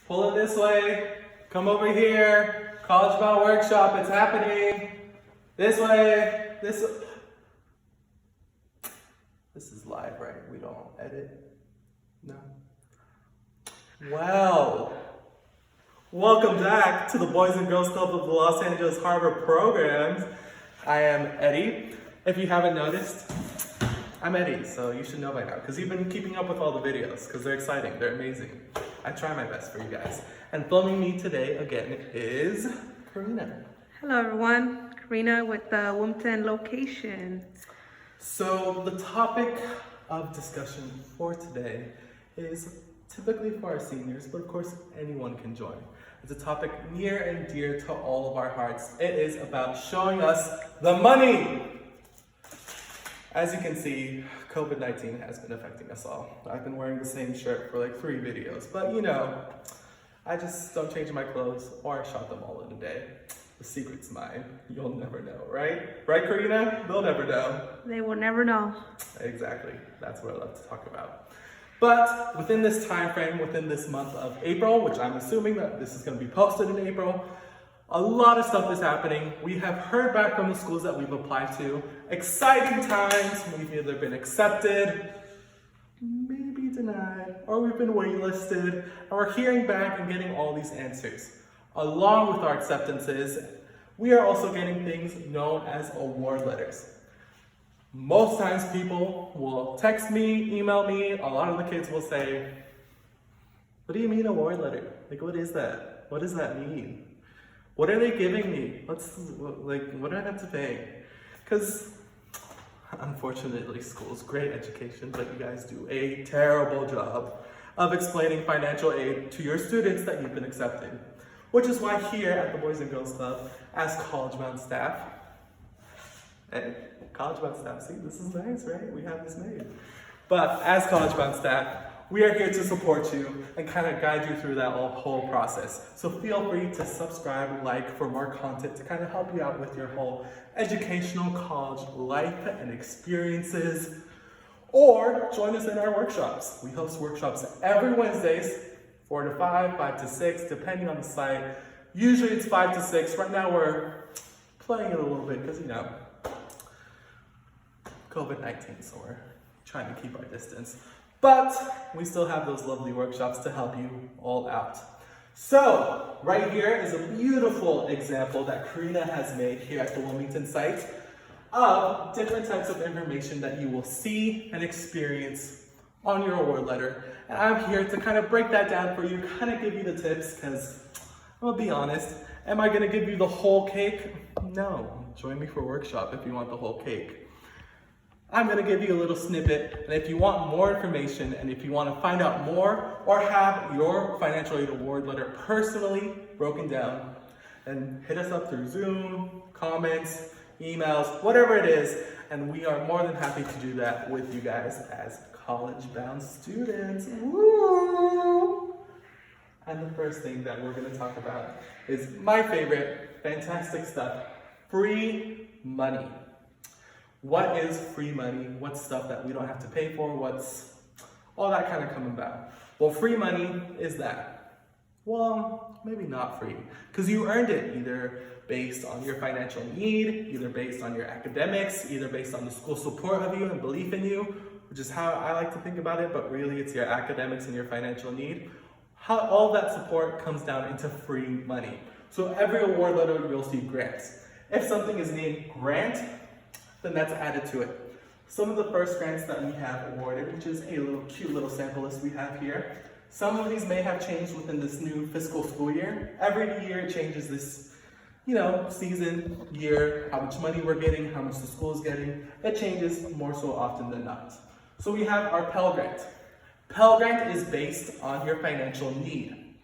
Pull it this way. Come over here. College Bound Workshop, it's happening. This way. This is live, right? We don't edit? No. Well, welcome back to the Boys and Girls Club of the Los Angeles Harbor programs. I am Eddie. If you haven't noticed, I'm Eddie, so you should know by now, because you've been keeping up with all the videos, because they're exciting, they're amazing. I try my best for you guys. And filming me today, again, is Karina. Hello everyone, Karina with the Wilmington location. So the topic of discussion for today is typically for our seniors, but of course anyone can join. It's a topic near and dear to all of our hearts. It is about showing us the money. As you can see, COVID-19 has been affecting us all. I've been wearing the same shirt for like 3 videos, but you know, I just don't change my clothes or I shop them all in a day. The secret's mine. You'll never know, right? Right, Karina? They'll never know. They will never know. Exactly. That's what I love to talk about. But within this time frame, within this month of April, which I'm assuming that this is going to be posted in April, a lot of stuff is happening. We have heard back from the schools that we've applied to. Exciting times. We've either been accepted, maybe denied, or we've been waitlisted. And we're hearing back and getting all these answers. Along with our acceptances, we are also getting things known as award letters. Most times people will text me, email me. A lot of the kids will say, "What do you mean award letter? Like, what is that? What does that mean? What are they giving me? What do I have to pay?" Because unfortunately, school's great education, but you guys do a terrible job of explaining financial aid to your students that you've been accepting. Which is why here at the Boys and Girls Club, as College Bound staff, and College Bound staff, see, this is nice, right? We have this made. But as College Bound staff, we are here to support you and kind of guide you through that whole process. So feel free to subscribe, like for more content to kind of help you out with your whole educational college life and experiences. Or join us in our workshops. We host workshops every Wednesdays, 4 to 5, 5 to 6, depending on the site. Usually it's 5 to 6. Right now we're playing it a little bit because, you know, COVID-19, so we're trying to keep our distance. But we still have those lovely workshops to help you all out. So, right here is a beautiful example that Karina has made here at the Wilmington site of different types of information that you will see and experience on your award letter. And I'm here to kind of break that down for you, kind of give you the tips, because I'm gonna be honest, am I gonna give you the whole cake? No, join me for a workshop if you want the whole cake. I'm gonna give you a little snippet, and if you want more information, and if you wanna find out more, or have your financial aid award letter personally broken down, then hit us up through Zoom, comments, emails, whatever it is, and we are more than happy to do that with you guys as college-bound students. Woo! And the first thing that we're gonna talk about is my favorite, fantastic stuff, free money. What is free money? What's stuff that we don't have to pay for? What's all that kind of come about? Well, free money is that. Well, maybe not free, because you earned it either based on your financial need, either based on your academics, either based on the school support of you and belief in you, which is how I like to think about it, but really it's your academics and your financial need. How all that support comes down into free money. So every award letter you'll see grants. If something is named grant, then that's added to it. Some of the first grants that we have awarded, which is a little cute little sample list we have here. Some of these may have changed within this new fiscal school year. Every year it changes this, you know, season, year, how much money we're getting, how much the school is getting. It changes more so often than not. So we have our Pell Grant. Pell Grant is based on your financial need.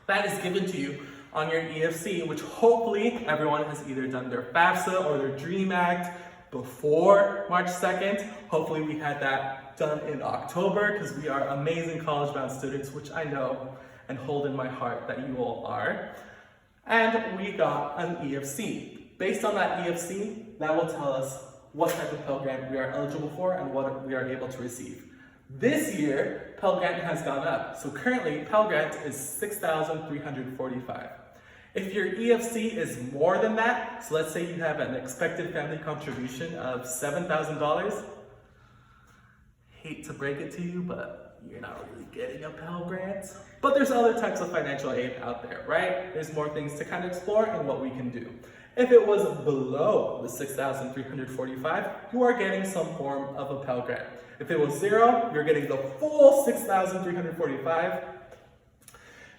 That is given to you on your EFC, which hopefully everyone has either done their FAFSA or their DREAM Act before March 2nd. Hopefully we had that done in October, because we are amazing college-bound students, which I know and hold in my heart that you all are. And we got an EFC. Based on that EFC, that will tell us what type of Pell Grant we are eligible for and what we are able to receive. This year, Pell Grant has gone up. So currently, Pell Grant is $6,345. If your EFC is more than that, so let's say you have an expected family contribution of $7,000, hate to break it to you, but you're not really getting a Pell Grant. But there's other types of financial aid out there, right? There's more things to kind of explore and what we can do. If it was below the $6,345, you are getting some form of a Pell Grant. If it was 0, you're getting the full $6,345.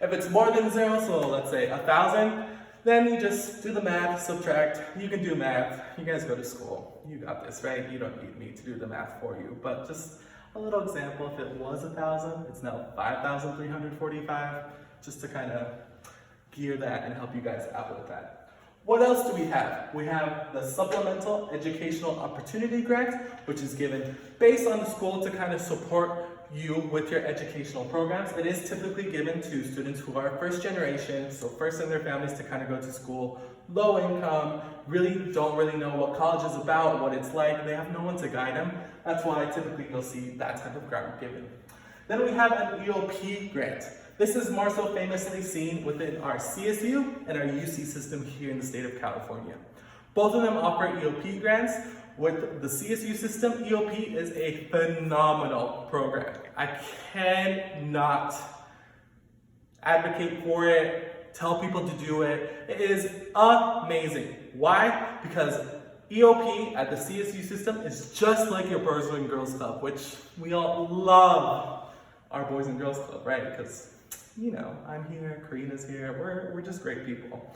If it's more than 0, so let's say 1,000, then you just do the math, subtract. You can do math. You guys go to school. You got this, right? You don't need me to do the math for you. But just a little example, if it was 1,000, it's now 5,345, just to kind of gear that and help you guys out with that. What else do we have? We have the Supplemental Educational Opportunity Grant, which is given based on the school to kind of support you with your educational programs. It is typically given to students who are first generation, so first in their families to kind of go to school, low income, don't really know what college is about, what it's like. They have no one to guide them. That's why typically you'll see that type of grant given. Then we have an EOP grant. This is more so famously seen within our CSU and our UC system here in the state of California. Both of them offer EOP grants. With the CSU system, EOP is a phenomenal program. I cannot advocate for it, tell people to do it. It is amazing. Why? Because EOP at the CSU system is just like your Boys and Girls Club, which we all love our Boys and Girls Club, right? Because, you know, I'm here, Karina's here, we're just great people.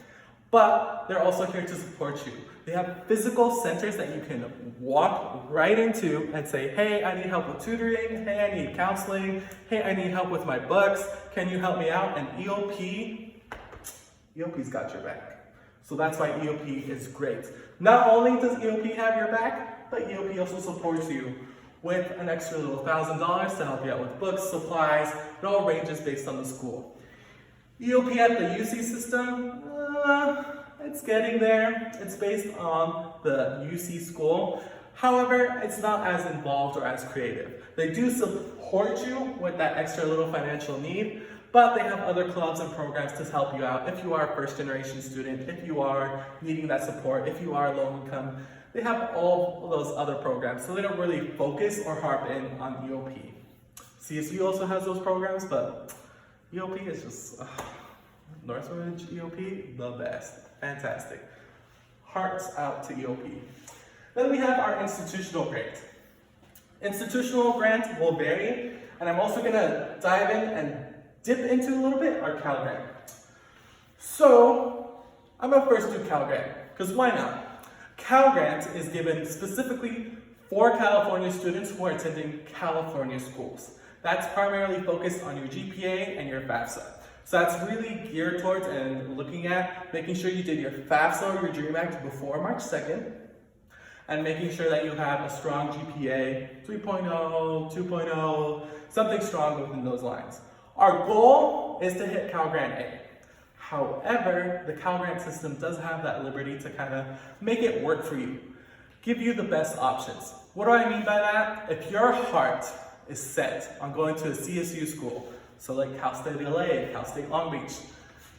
But they're also here to support you. They have physical centers that you can walk right into and say, hey, I need help with tutoring, hey, I need counseling, hey, I need help with my books, can you help me out? And EOP's got your back. So that's why EOP is great. Not only does EOP have your back, but EOP also supports you with an extra little $1,000 to help you out with books, supplies. It all ranges based on the school. EOP at the UC system, it's getting there. It's based on the UC school. However, it's not as involved or as creative. They do support you with that extra little financial need, but they have other clubs and programs to help you out if you are a first generation student, if you are needing that support, if you are low income. They have all of those other programs, so they don't really focus or harp in on EOP. CSU also has those programs, but EOP is just, Northridge EOP, the best. Fantastic. Hearts out to EOP. Then we have our institutional grant. Institutional grant will vary, and I'm also gonna dive in and dip into a little bit our Cal Grant. So, I'm gonna first do Cal Grant, because why not? Cal Grant is given specifically for California students who are attending California schools. That's primarily focused on your GPA and your FAFSA. So that's really geared towards and looking at making sure you did your FAFSA or your DREAM Act before March 2nd, and making sure that you have a strong GPA, 3.0, 2.0, something strong within those lines. Our goal is to hit Cal Grant A. However, the Cal Grant system does have that liberty to kind of make it work for you, give you the best options. What do I mean by that? If your heart is set on going to a CSU school, so like Cal State LA, Cal State Long Beach,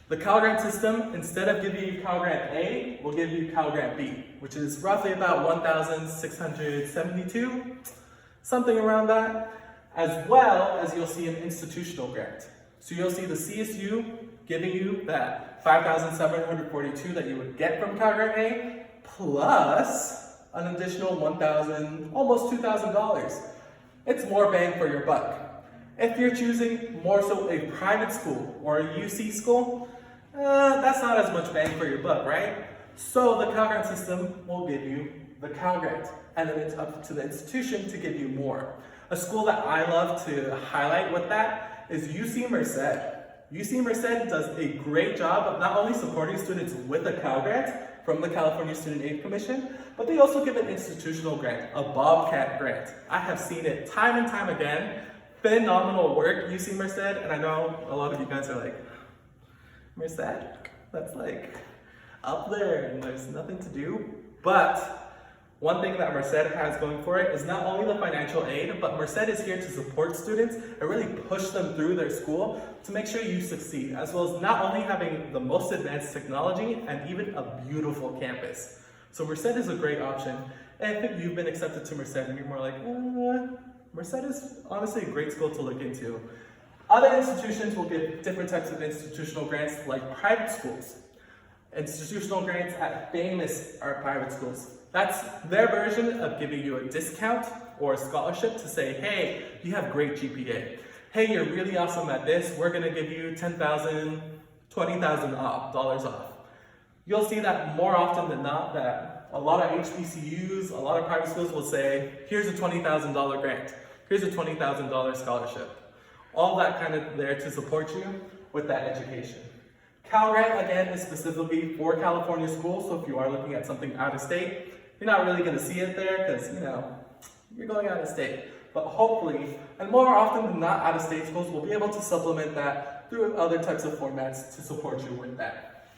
the Cal Grant system, instead of giving you Cal Grant A, will give you Cal Grant B, which is roughly about 1,672, something around that, as well as you'll see an institutional grant. So you'll see the CSU giving you that 5,742 that you would get from Cal Grant A, plus an additional $1,000, almost $2,000. It's more bang for your buck. If you're choosing more so a private school or a UC school, that's not as much bang for your buck, right? So the Cal Grant system will give you the Cal Grant, and then it's up to the institution to give you more. A school that I love to highlight with that is UC Merced. UC Merced does a great job of not only supporting students with a Cal Grant from the California Student Aid Commission, but they also give an institutional grant, a Bobcat grant. I have seen it time and time again. Phenomenal work, UC Merced, and I know a lot of you guys are like, Merced, that's like up there and there's nothing to do. But One thing that Merced has going for it is not only the financial aid, but Merced is here to support students and really push them through their school to make sure you succeed, as well as not only having the most advanced technology and even a beautiful campus. So Merced is a great option. And if you've been accepted to Merced and you're more like, Merced is honestly a great school to look into. Other institutions will give different types of institutional grants like private schools. Institutional grants at famous private schools. That's their version of giving you a discount or a scholarship to say, hey, you have great GPA. Hey, you're really awesome at this. We're gonna give you $10,000, $20,000 off. You'll see that more often than not that a lot of HBCUs, a lot of private schools will say, here's a $20,000 grant. Here's a $20,000 scholarship. All that kind of there to support you with that education. Pell Grant, again, is specifically for California schools, so if you are looking at something out of state, you're not really going to see it there because, you're going out of state. But hopefully, and more often than not, out of state schools will be able to supplement that through other types of formats to support you with that.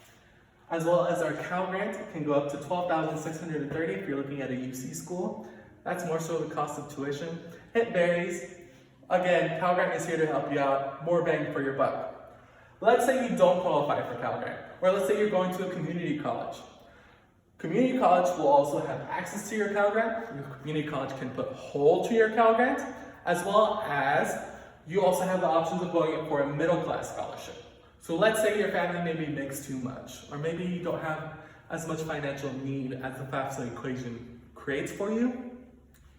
As well as our Pell Grant can go up to $12,630 if you're looking at a UC school. That's more so the cost of tuition. It varies. Again, Pell Grant is here to help you out, more bang for your buck. Let's say you don't qualify for Pell Grant, or let's say you're going to a community college. Community college will also have access to your Pell Grant. Your community college can put hold to your Pell Grant, as well as you also have the options of going for a middle class scholarship. So let's say your family maybe makes too much, or maybe you don't have as much financial need as the FAFSA equation creates for you.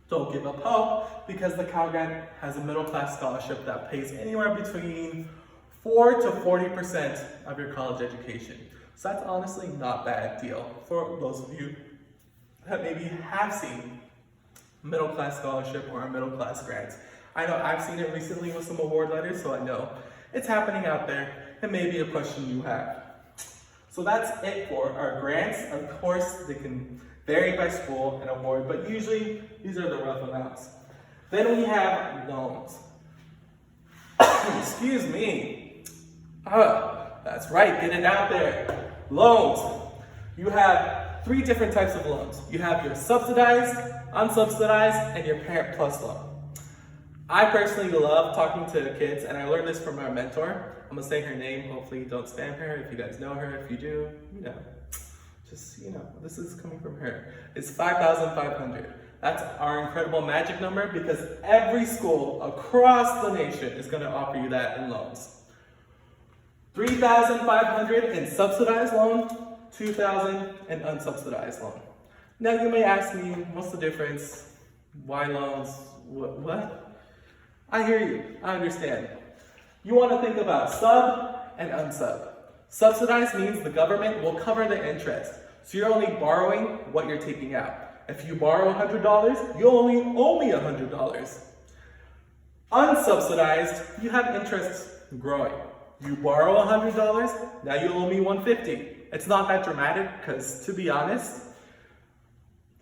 Don't give up hope, because the Pell Grant has a middle class scholarship that pays anywhere between 4 to 40% of your college education. So that's honestly not a bad deal for those of you that maybe have seen middle class scholarship or a middle class grant. I know I've seen it recently with some award letters, so I know it's happening out there. It may be a question you have. So that's it for our grants. Of course, they can vary by school and award, but usually these are the rough amounts. Then we have loans. Excuse me. That's right, get it out there. Loans. You have 3 different types of loans. You have your subsidized, unsubsidized, and your Parent Plus loan. I personally love talking to kids, and I learned this from our mentor. I'm gonna say her name, hopefully don't spam her. If you guys know her, if you do, this is coming from her. It's 5,500. That's our incredible magic number, because every school across the nation is gonna offer you that in loans. 3,500 in subsidized loan, 2,000 in unsubsidized loan. Now you may ask me, what's the difference? Why loans? What? I hear you, I understand. You want to think about sub and unsub. Subsidized means the government will cover the interest. So you're only borrowing what you're taking out. If you borrow $100, you'll only owe me $100. Unsubsidized, you have interest growing. You borrow $100, now you owe me $150. It's not that dramatic, because to be honest,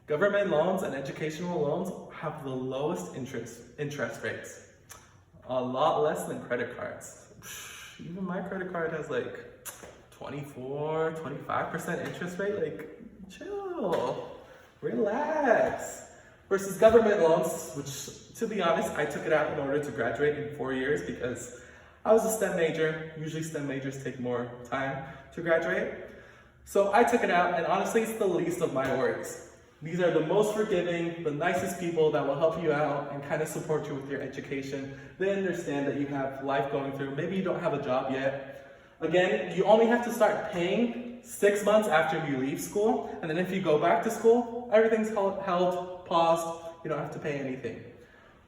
government loans and educational loans have the lowest interest rates. A lot less than credit cards. Even my credit card has like 24, 25% interest rate. Like, chill, relax. Versus government loans, which to be honest, I took it out in order to graduate in 4 years because I was a STEM major. Usually STEM majors take more time to graduate. So I took it out, and honestly, it's the least of my worries. These are the most forgiving, the nicest people that will help you out and kind of support you with your education. They understand that you have life going through. Maybe you don't have a job yet. Again, you only have to start paying 6 months after you leave school. And then if you go back to school, everything's held, paused. You don't have to pay anything.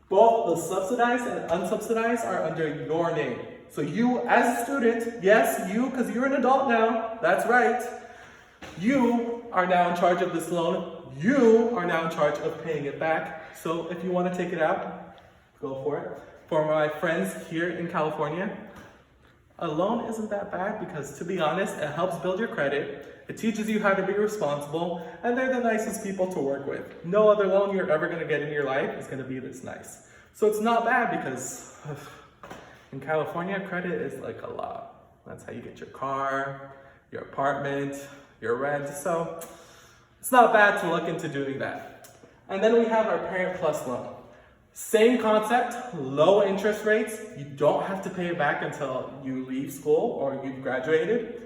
Both the subsidized and unsubsidized are under your name. So you as a student, yes, you, because you're an adult now, that's right. You are now in charge of this loan. You are now in charge of paying it back. So if you want to take it out, go for it. For my friends here in California, a loan isn't that bad because, to be honest, it helps build your credit. It teaches you how to be responsible, and they're the nicest people to work with. No other loan you're ever going to get in your life is going to be this nice. So it's not bad because in California, credit is like a lot. That's how you get your car, your apartment, your rent. So it's not bad to look into doing that. And then we have our Parent Plus loan. Same concept, low interest rates. You don't have to pay it back until you leave school or you've graduated.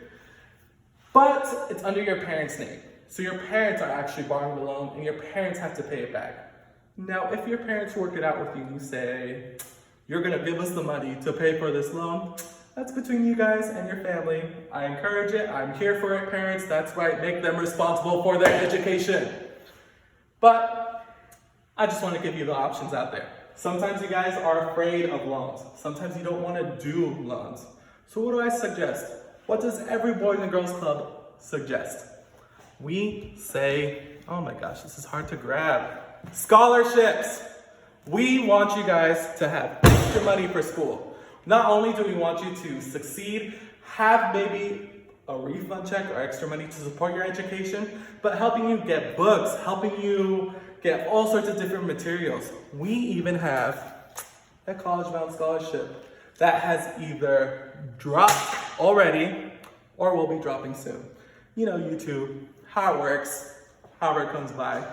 But it's under your parents' name. So your parents are actually borrowing the loan and your parents have to pay it back. Now, if your parents work it out with you and you say, you're gonna give us the money to pay for this loan, that's between you guys and your family. I encourage it, I'm here for it, parents. That's right, make them responsible for their education. But I just wanna give you the options out there. Sometimes you guys are afraid of loans. Sometimes you don't wanna do loans. So what do I suggest? What does every Boys and Girls Club suggest? We say, oh my gosh, this is hard to grab. Scholarships. We want you guys to have extra money for school. Not only do we want you to succeed, have maybe a refund check or extra money to support your education, but helping you get books, helping you get all sorts of different materials. We even have a college-bound scholarship that has either dropped already or will be dropping soon. You know, YouTube, how it works, however it comes by.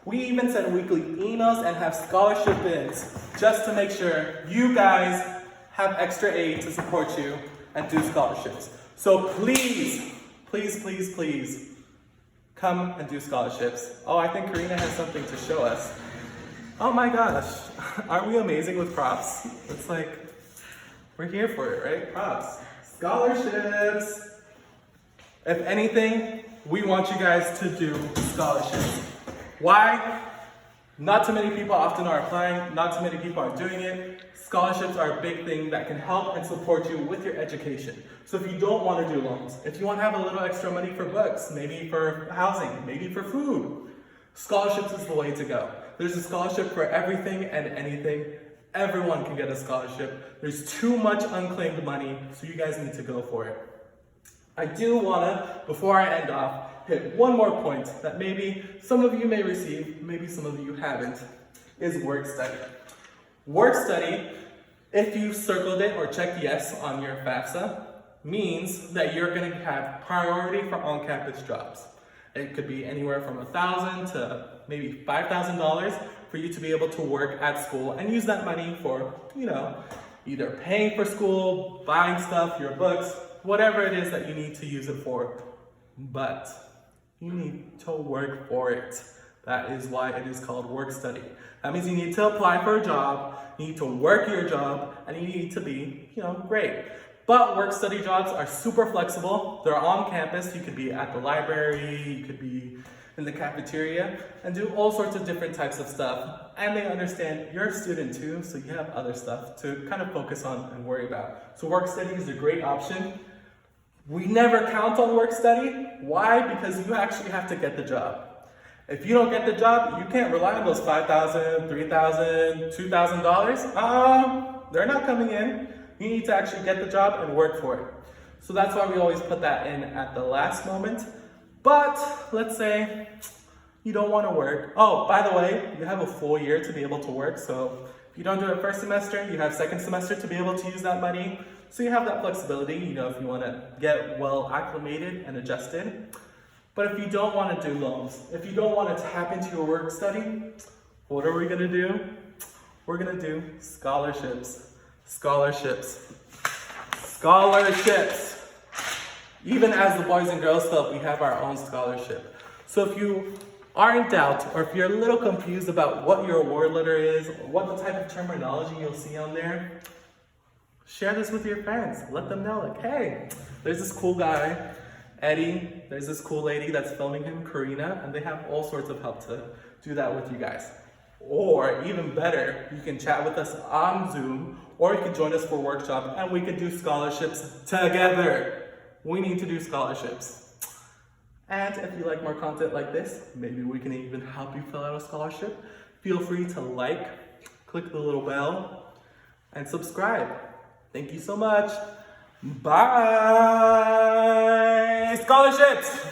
We even send weekly emails and have scholarship bins just to make sure you guys have extra aid to support you and do scholarships. So please, please, please, please, come and do scholarships. Oh, I think Karina has something to show us. Oh my gosh, aren't we amazing with props? It's like, we're here for it, right? Props. Scholarships. If anything, we want you guys to do scholarships. Why? Not too many people often are applying, not too many people are doing it. Scholarships are a big thing that can help and support you with your education. So if you don't want to do loans, if you want to have a little extra money for books, maybe for housing, maybe for food, scholarships is the way to go. There's a scholarship for everything and anything. Everyone can get a scholarship. There's too much unclaimed money, so you guys need to go for it. I do want to, before I end off, hit one more point that maybe some of you may receive, maybe some of you haven't, is work study. Work study, if you circled it or checked yes on your FAFSA, means that you're going to have priority for on-campus jobs. It could be anywhere from $1,000 to maybe $5,000 for you to be able to work at school and use that money for, you know, either paying for school, buying stuff, your books, whatever it is that you need to use it for. But you need to work for it. That is why it is called work study. That means you need to apply for a job, you need to work your job, and you need to be, you know, great. But work study jobs are super flexible. They're on campus. You could be at the library, you could be in the cafeteria, and do all sorts of different types of stuff. And they understand you're a student too, so you have other stuff to kind of focus on and worry about. So work study is a great option. We never count on work study. Why? Because you actually have to get the job. If you don't get the job, you can't rely on those $5,000, $3,000, $2,000. They're not coming in. You need to actually get the job and work for it. So that's why we always put that in at the last moment. But let's say you don't want to work. Oh, by the way, you have a full year to be able to work. So if you don't do it first semester, you have second semester to be able to use that money. So you have that flexibility, you know, if you want to get well acclimated and adjusted. But if you don't want to do loans, if you don't want to tap into your work study, what are we going to do? We're going to do scholarships. Scholarships. Scholarships. Even as the Boys and Girls Club, we have our own scholarship. So if you are in doubt, or if you're a little confused about what your award letter is, or what the type of terminology you'll see on there, share this with your friends. Let them know, like, hey, there's this cool guy, Eddie, there's this cool lady that's filming him, Karina, and they have all sorts of help to do that with you guys. Or even better, you can chat with us on Zoom, or you can join us for a workshop and we can do scholarships together. We need to do scholarships. And if you like more content like this, maybe we can even help you fill out a scholarship. Feel free to like, click the little bell, and subscribe. Thank you so much. Bye. Scholarships.